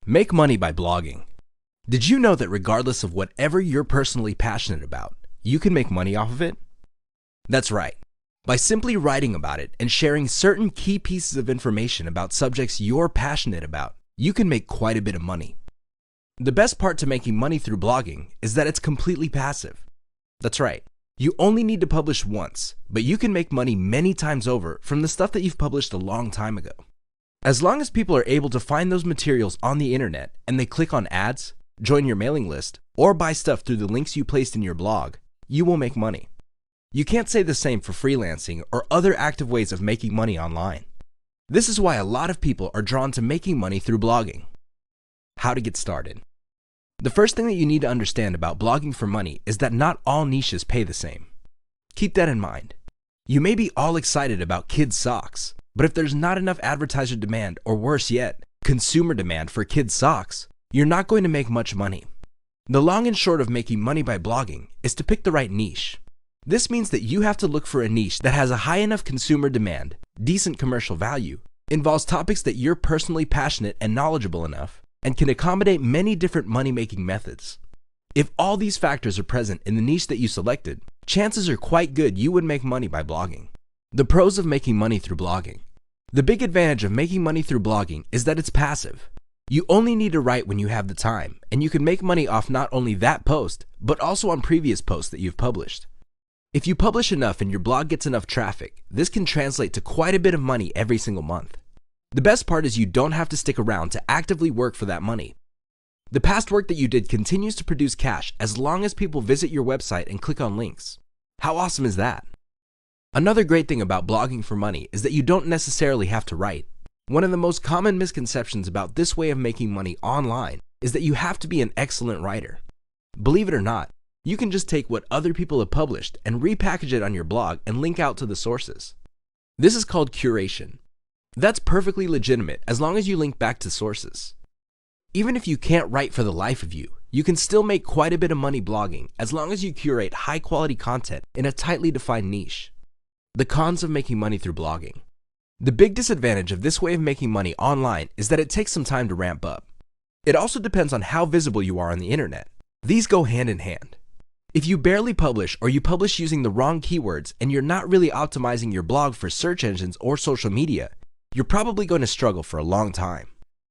Make money by blogging. Did you know that regardless of whatever you're personally passionate about, you can make money off of it? That's right. By simply writing about it and sharing certain key pieces of information about subjects you're passionate about, you can make quite a bit of money. The best part to making money through blogging is that it's completely passive. That's right. You only need to publish once, but you can make money many times over from the stuff that you've published a long time ago. As long as people are able to find those materials on the internet and they click on ads, join your mailing list, or buy stuff through the links you placed in your blog, you will make money. You can't say the same for freelancing or other active ways of making money online. This is why a lot of people are drawn to making money through blogging. How to get started. The first thing that you need to understand about blogging for money is that not all niches pay the same. Keep that in mind. You may be all excited about kids' socks, but if there's not enough advertiser demand, or worse yet, consumer demand for kids' socks, you're not going to make much money. The long and short of making money by blogging is to pick the right niche. This means that you have to look for a niche that has a high enough consumer demand, decent commercial value, involves topics that you're personally passionate and knowledgeable enough, and can accommodate many different money-making methods. If all these factors are present in the niche that you selected, chances are quite good you would make money by blogging. The pros of making money through blogging. The big advantage of making money through blogging is that it's passive. You only need to write when you have the time, and you can make money off not only that post, but also on previous posts that you've published. If you publish enough and your blog gets enough traffic, this can translate to quite a bit of money every single month. The best part is you don't have to stick around to actively work for that money. The past work that you did continues to produce cash as long as people visit your website and click on links. How awesome is that? Another great thing about blogging for money is that you don't necessarily have to write. One of the most common misconceptions about this way of making money online is that you have to be an excellent writer. Believe it or not, you can just take what other people have published and repackage it on your blog and link out to the sources. This is called curation. That's perfectly legitimate as long as you link back to sources. Even if you can't write for the life of you, you can still make quite a bit of money blogging as long as you curate high-quality content in a tightly defined niche. The cons of making money through blogging. The big disadvantage of this way of making money online is that it takes some time to ramp up. It also depends on how visible you are on the internet. These go hand in hand. If you barely publish or you publish using the wrong keywords and you're not really optimizing your blog for search engines or social media, you're probably going to struggle for a long time.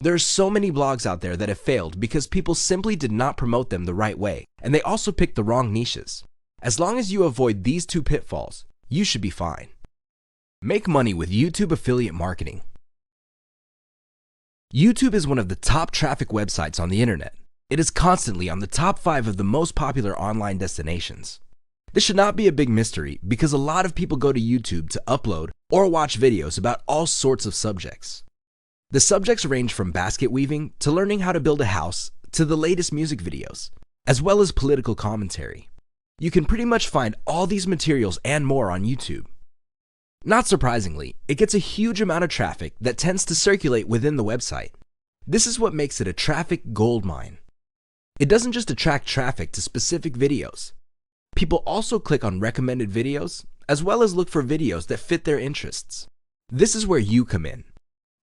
There are so many blogs out there that have failed because people simply did not promote them the right way, and they also picked the wrong niches. As long as you avoid these two pitfalls, you should be fine. Make money with YouTube affiliate marketing. YouTube is one of the top traffic websites on the internet. It is constantly on the top 5 of the most popular online destinations. This should not be a big mystery because a lot of people go to YouTube to upload or watch videos about all sorts of subjects. The subjects range from basket weaving to learning how to build a house to the latest music videos, as well as political commentary. You can pretty much find all these materials and more on YouTube. Not surprisingly, it gets a huge amount of traffic that tends to circulate within the website. This is what makes it a traffic goldmine. It doesn't just attract traffic to specific videos. People also click on recommended videos, as well as look for videos that fit their interests. This is where you come in.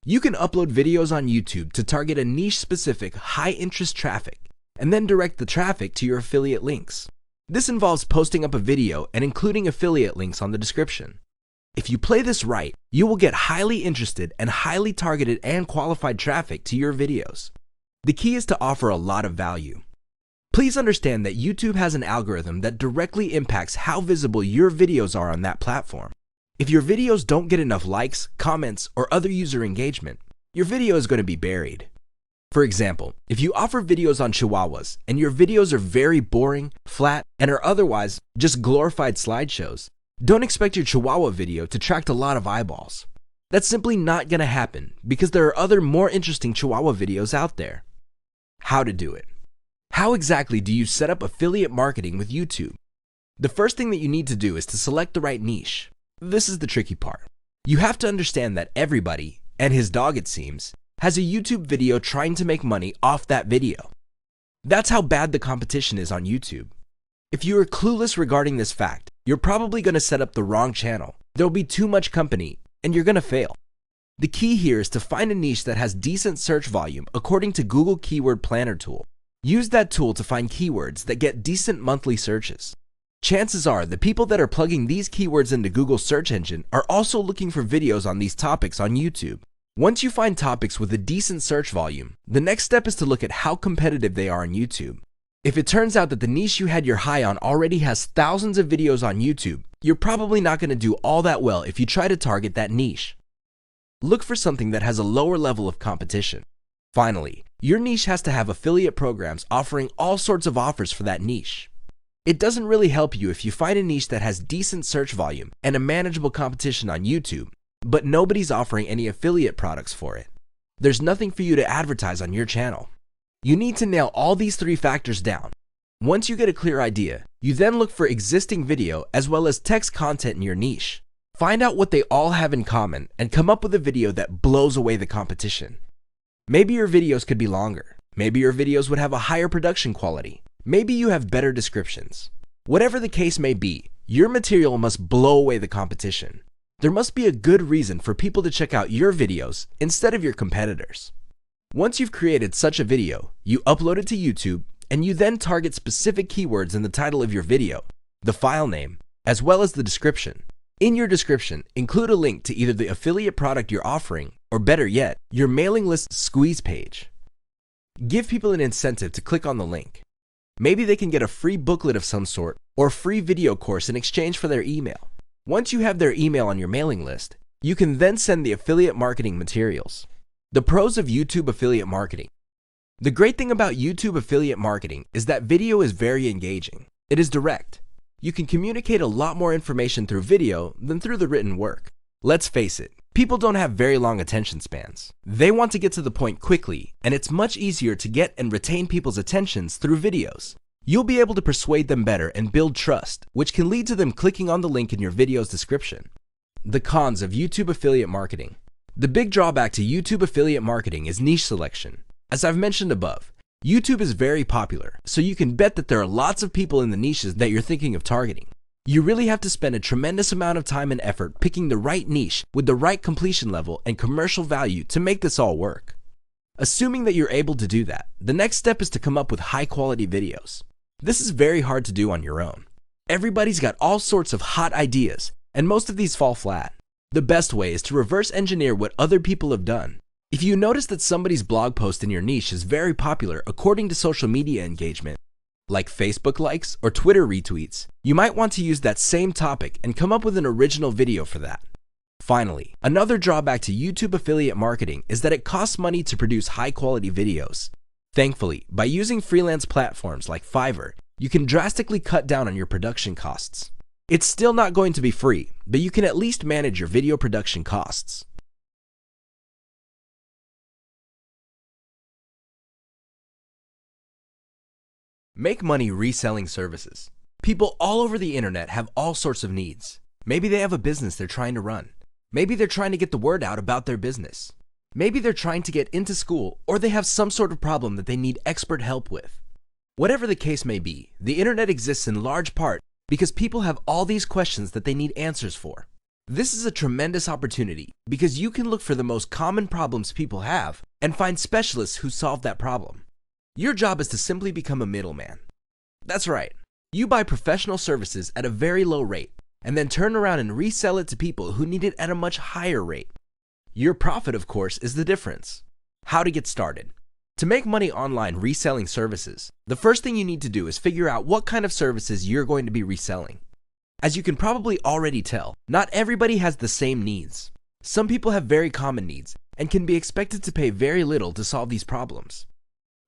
You can upload videos on YouTube to target a niche-specific, high-interest traffic, and then direct the traffic to your affiliate links. This involves posting up a video and including affiliate links on the description. If you play this right, you will get highly interested and highly targeted and qualified traffic to your videos. The key is to offer a lot of value. Please understand that YouTube has an algorithm that directly impacts how visible your videos are on that platform. If your videos don't get enough likes, comments, or other user engagement, your video is going to be buried. For example, if you offer videos on chihuahuas and your videos are very boring, flat, and are otherwise just glorified slideshows, don't expect your chihuahua video to attract a lot of eyeballs. That's simply not going to happen because there are other more interesting chihuahua videos out there. How to do it. How exactly do you set up affiliate marketing with YouTube? The first thing that you need to do is to select the right niche. This is the tricky part. You have to understand that everybody, and his dog it seems, has a YouTube video trying to make money off that video. That's how bad the competition is on YouTube. If you are clueless regarding this fact, you're probably going to set up the wrong channel. There'll be too much company, and you're going to fail. The key here is to find a niche that has decent search volume according to Google Keyword Planner tool. Use that tool to find keywords that get decent monthly searches. Chances are the people that are plugging these keywords into Google's search engine are also looking for videos on these topics on YouTube. Once you find topics with a decent search volume, the next step is to look at how competitive they are on YouTube. If it turns out that the niche you had your eye on already has thousands of videos on YouTube, you're probably not going to do all that well if you try to target that niche. Look for something that has a lower level of competition. Finally, your niche has to have affiliate programs offering all sorts of offers for that niche. It doesn't really help you if you find a niche that has decent search volume and a manageable competition on YouTube, but nobody's offering any affiliate products for it. There's nothing for you to advertise on your channel. You need to nail all these three factors down. Once you get a clear idea, you then look for existing video as well as text content in your niche. Find out what they all have in common and come up with a video that blows away the competition. Maybe your videos could be longer. Maybe your videos would have a higher production quality. Maybe you have better descriptions. Whatever the case may be, your material must blow away the competition. There must be a good reason for people to check out your videos instead of your competitors. Once you've created such a video, you upload it to YouTube and you then target specific keywords in the title of your video, the file name, as well as the description. In your description, include a link to either the affiliate product you're offering, or better yet, your mailing list squeeze page. Give people an incentive to click on the link. Maybe they can get a free booklet of some sort or a free video course in exchange for their email. Once you have their email on your mailing list, you can then send the affiliate marketing materials. The pros of YouTube affiliate marketing. The great thing about YouTube affiliate marketing is that video is very engaging. It is direct. You can communicate a lot more information through video than through the written work. Let's face it, people don't have very long attention spans. They want to get to the point quickly, and it's much easier to get and retain people's attentions through videos. You'll be able to persuade them better and build trust, which can lead to them clicking on the link in your video's description. The cons of YouTube affiliate marketing. The big drawback to YouTube affiliate marketing is niche selection. As I've mentioned above, YouTube is very popular, so you can bet that there are lots of people in the niches that you're thinking of targeting. You really have to spend a tremendous amount of time and effort picking the right niche with the right completion level and commercial value to make this all work. Assuming that you're able to do that, the next step is to come up with high-quality videos. This is very hard to do on your own. Everybody's got all sorts of hot ideas, and most of these fall flat. The best way is to reverse engineer what other people have done. If you notice that somebody's blog post in your niche is very popular according to social media engagement, like Facebook likes or Twitter retweets, you might want to use that same topic and come up with an original video for that. Finally, another drawback to YouTube affiliate marketing is that it costs money to produce high-quality videos. Thankfully, by using freelance platforms like Fiverr, you can drastically cut down on your production costs. It's still not going to be free, but you can at least manage your video production costs. Make money reselling services. People all over the internet have all sorts of needs. Maybe they have a business they're trying to run. Maybe they're trying to get the word out about their business. Maybe they're trying to get into school, or they have some sort of problem that they need expert help with. Whatever the case may be, the internet exists in large part because people have all these questions that they need answers for. This is a tremendous opportunity because you can look for the most common problems people have and find specialists who solve that problem. Your job is to simply become a middleman. That's right. You buy professional services at a very low rate and then turn around and resell it to people who need it at a much higher rate. Your profit, of course, is the difference. How to get started. To make money online reselling services, the first thing you need to do is figure out what kind of services you're going to be reselling. As you can probably already tell, not everybody has the same needs. Some people have very common needs and can be expected to pay very little to solve these problems.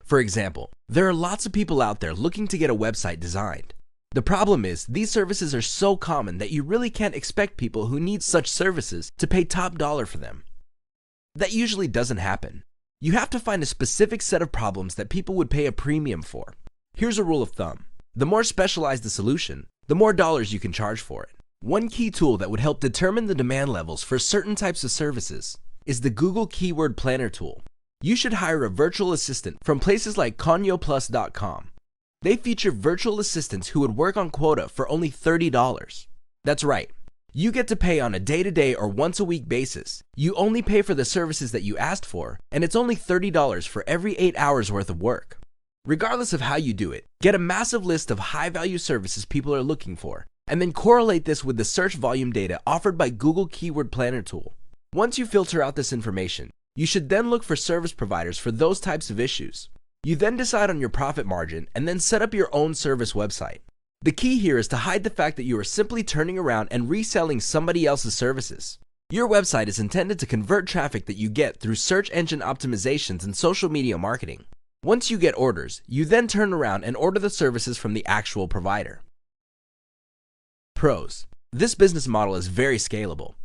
For example, there are lots of people out there looking to get a website designed. The problem is, these services are so common that you really can't expect people who need such services to pay top dollar for them. That usually doesn't happen. You have to find a specific set of problems that people would pay a premium for. Here's a rule of thumb. The more specialized the solution, the more dollars you can charge for it. One key tool that would help determine the demand levels for certain types of services is the Google Keyword Planner tool. You should hire a virtual assistant from places like conyoplus.com. They feature virtual assistants who would work on quota for only $30. That's right. You get to pay on a day-to-day or once-a-week basis. You only pay for the services that you asked for, and it's only $30 for every 8 hours worth of work. Regardless of how you do it, get a massive list of high-value services people are looking for, and then correlate this with the search volume data offered by Google Keyword Planner tool. Once you filter out this information, you should then look for service providers for those types of issues. You then decide on your profit margin and then set up your own service website. The key here is to hide the fact that you are simply turning around and reselling somebody else's services. Your website is intended to convert traffic that you get through search engine optimizations and social media marketing. Once you get orders, you then turn around and order the services from the actual provider. Pros. This business model is very scalable.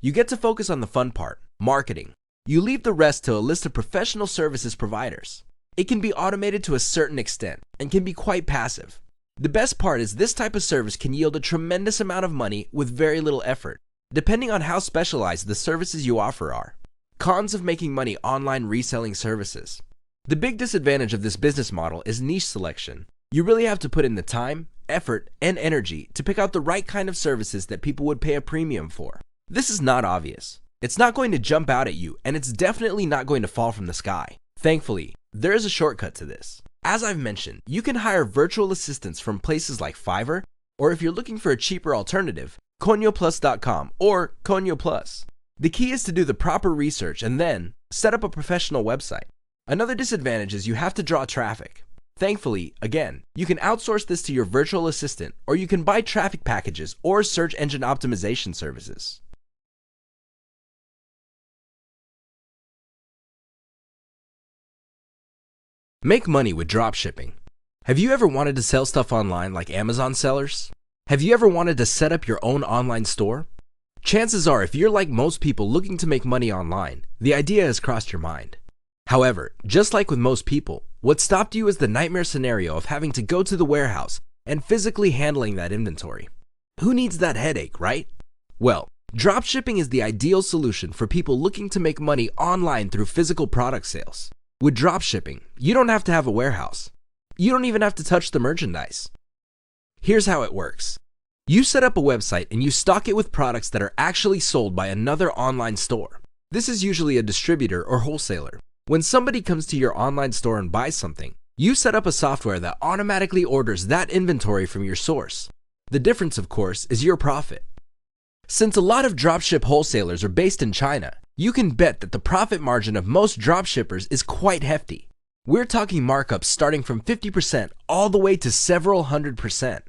You get to focus on the fun part, marketing. You leave the rest to a list of professional services providers. It can be automated to a certain extent and can be quite passive. The best part is this type of service can yield a tremendous amount of money with very little effort, depending on how specialized the services you offer are. Cons of making money online reselling services. The big disadvantage of this business model is niche selection. You really have to put in the time, effort, and energy to pick out the right kind of services that people would pay a premium for. This is not obvious. It's not going to jump out at you, and it's definitely not going to fall from the sky. Thankfully, there is a shortcut to this. As I've mentioned, you can hire virtual assistants from places like Fiverr, or if you're looking for a cheaper alternative, conyoplus.com or Conyo Plus. The key is to do the proper research and then set up a professional website. Another disadvantage is you have to draw traffic. Thankfully, again, you can outsource this to your virtual assistant, or you can buy traffic packages or search engine optimization services. Make money with dropshipping. Have you ever wanted to sell stuff online like Amazon sellers? Have you ever wanted to set up your own online store? Chances are, if you're like most people looking to make money online, the idea has crossed your mind. However, just like with most people, what stopped you is the nightmare scenario of having to go to the warehouse and physically handling that inventory. Who needs that headache, right? Well, dropshipping is the ideal solution for people looking to make money online through physical product sales. With dropshipping, you don't have to have a warehouse. You don't even have to touch the merchandise. Here's how it works. You set up a website and you stock it with products that are actually sold by another online store. This is usually a distributor or wholesaler. When somebody comes to your online store and buys something, you set up a software that automatically orders that inventory from your source. The difference, of course, is your profit. Since a lot of dropship wholesalers are based in China, you can bet that the profit margin of most dropshippers is quite hefty. We're talking markups starting from 50% all the way to several 100%.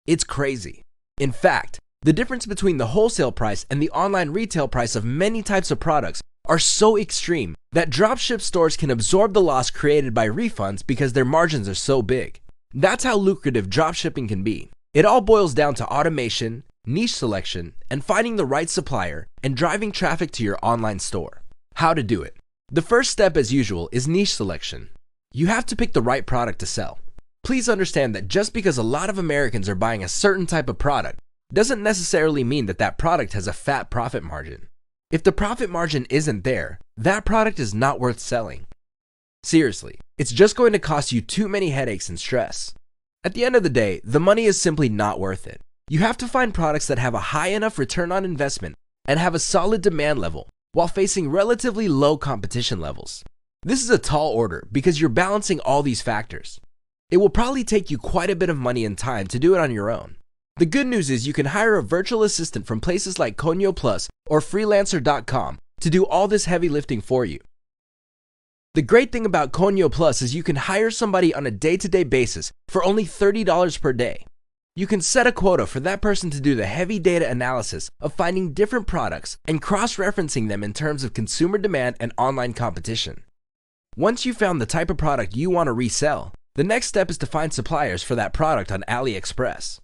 It's crazy. In fact, the difference between the wholesale price and the online retail price of many types of products are so extreme that dropship stores can absorb the loss created by refunds because their margins are so big. That's how lucrative dropshipping can be. It all boils down to automation, niche selection, and finding the right supplier and driving traffic to your online store. How to do it? The first step, as usual, is niche selection. You have to pick the right product to sell. Please understand that just because a lot of Americans are buying a certain type of product doesn't necessarily mean that that product has a fat profit margin. If the profit margin isn't there, that product is not worth selling. Seriously, it's just going to cost you too many headaches and stress. At the end of the day, the money is simply not worth it. You have to find products that have a high enough return on investment and have a solid demand level while facing relatively low competition levels. This is a tall order because you're balancing all these factors. It will probably take you quite a bit of money and time to do it on your own. The good news is you can hire a virtual assistant from places like Conyo Plus or freelancer.com to do all this heavy lifting for you. The great thing about Conyo Plus is you can hire somebody on a day-to-day basis for only $30 per day. You can set a quota for that person to do the heavy data analysis of finding different products and cross-referencing them in terms of consumer demand and online competition. Once you've found the type of product you want to resell, the next step is to find suppliers for that product on AliExpress.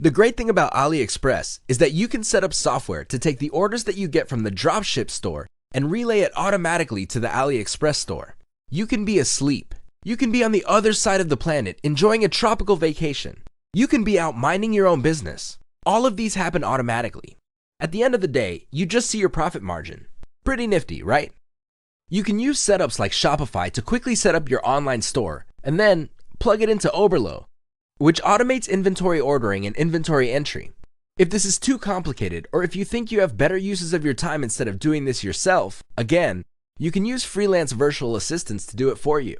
The great thing about AliExpress is that you can set up software to take the orders that you get from the dropship store and relay it automatically to the AliExpress store. You can be asleep. You can be on the other side of the planet enjoying a tropical vacation. You can be out minding your own business. All of these happen automatically. At the end of the day, you just see your profit margin. Pretty nifty, right? You can use setups like Shopify to quickly set up your online store and then plug it into Oberlo, which automates inventory ordering and inventory entry. If this is too complicated, or if you think you have better uses of your time instead of doing this yourself, again, you can use freelance virtual assistants to do it for you.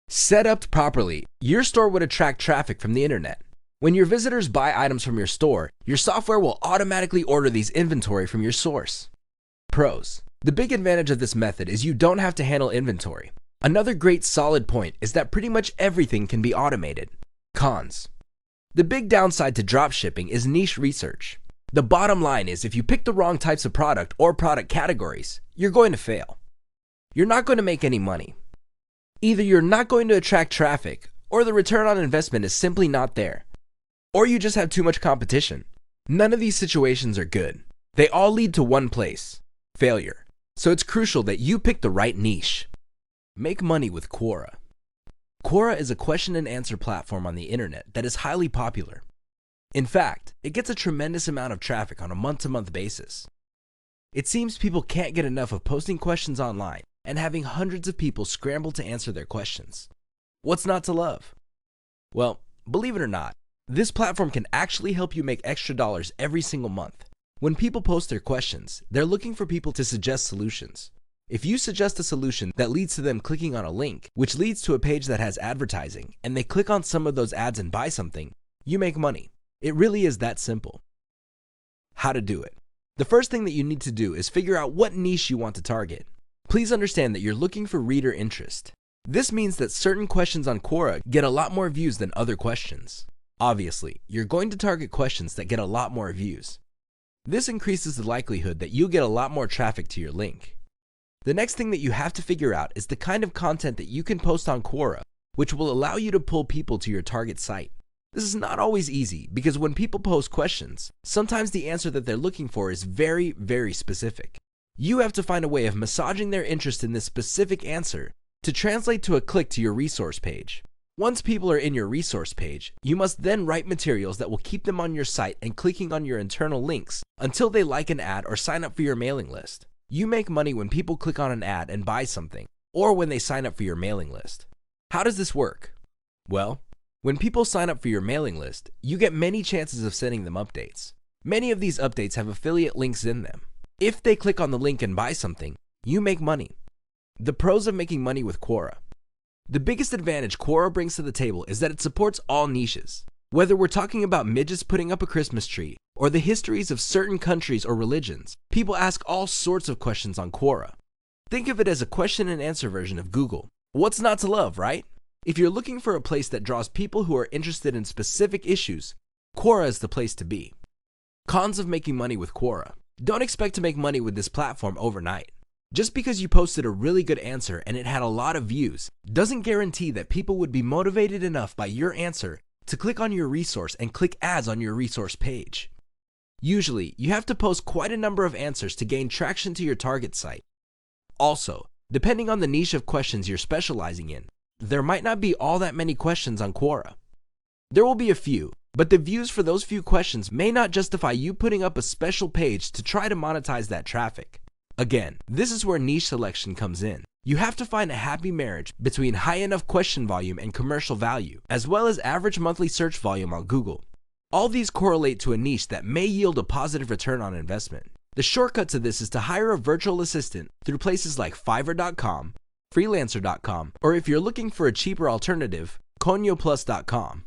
Set up properly, your store would attract traffic from the internet. When your visitors buy items from your store, your software will automatically order these inventory from your source. Pros. The big advantage of this method is you don't have to handle inventory. Another great solid point is that pretty much everything can be automated. Cons. The big downside to dropshipping is niche research. The bottom line is if you pick the wrong types of product or product categories, you're going to fail. You're not going to make any money. Either you're not going to attract traffic, or the return on investment is simply not there. Or you just have too much competition. None of these situations are good. They all lead to one place: failure. So it's crucial that you pick the right niche. Make money with Quora. Quora is a question and answer platform on the internet that is highly popular. In fact, it gets a tremendous amount of traffic on a month-to-month basis. It seems people can't get enough of posting questions online and having hundreds of people scramble to answer their questions. What's not to love? Well, believe it or not, this platform can actually help you make extra dollars every single month. When people post their questions, they're looking for people to suggest solutions. If you suggest a solution that leads to them clicking on a link, which leads to a page that has advertising, and they click on some of those ads and buy something, you make money. It really is that simple. How to do it. The first thing that you need to do is figure out what niche you want to target. Please understand that you're looking for reader interest. This means that certain questions on Quora get a lot more views than other questions. Obviously, you're going to target questions that get a lot more views. This increases the likelihood that you'll get a lot more traffic to your link. The next thing that you have to figure out is the kind of content that you can post on Quora, which will allow you to pull people to your target site. This is not always easy because when people post questions, sometimes the answer that they're looking for is very, very specific. You have to find a way of massaging their interest in this specific answer to translate to a click to your resource page. Once people are in your resource page, you must then write materials that will keep them on your site and clicking on your internal links until they like an ad or sign up for your mailing list. You make money when people click on an ad and buy something, or when they sign up for your mailing list. How does this work? Well, when people sign up for your mailing list, you get many chances of sending them updates. Many of these updates have affiliate links in them. If they click on the link and buy something, you make money. The pros of making money with Quora. The biggest advantage Quora brings to the table is that it supports all niches. Whether we're talking about midgets putting up a Christmas tree, or the histories of certain countries or religions, people ask all sorts of questions on Quora. Think of it as a question and answer version of Google. What's not to love, right? If you're looking for a place that draws people who are interested in specific issues, Quora is the place to be. Cons of making money with Quora. Don't expect to make money with this platform overnight. Just because you posted a really good answer and it had a lot of views, doesn't guarantee that people would be motivated enough by your answer to click on your resource and click ads on your resource page. Usually, you have to post quite a number of answers to gain traction to your target site. Also, depending on the niche of questions you're specializing in, there might not be all that many questions on Quora. There will be a few, but the views for those few questions may not justify you putting up a special page to try to monetize that traffic. Again, this is where niche selection comes in. You have to find a happy marriage between high enough question volume and commercial value, as well as average monthly search volume on Google. All these correlate to a niche that may yield a positive return on investment. The shortcut to this is to hire a virtual assistant through places like Fiverr.com, Freelancer.com, or if you're looking for a cheaper alternative, ConyoPlus.com.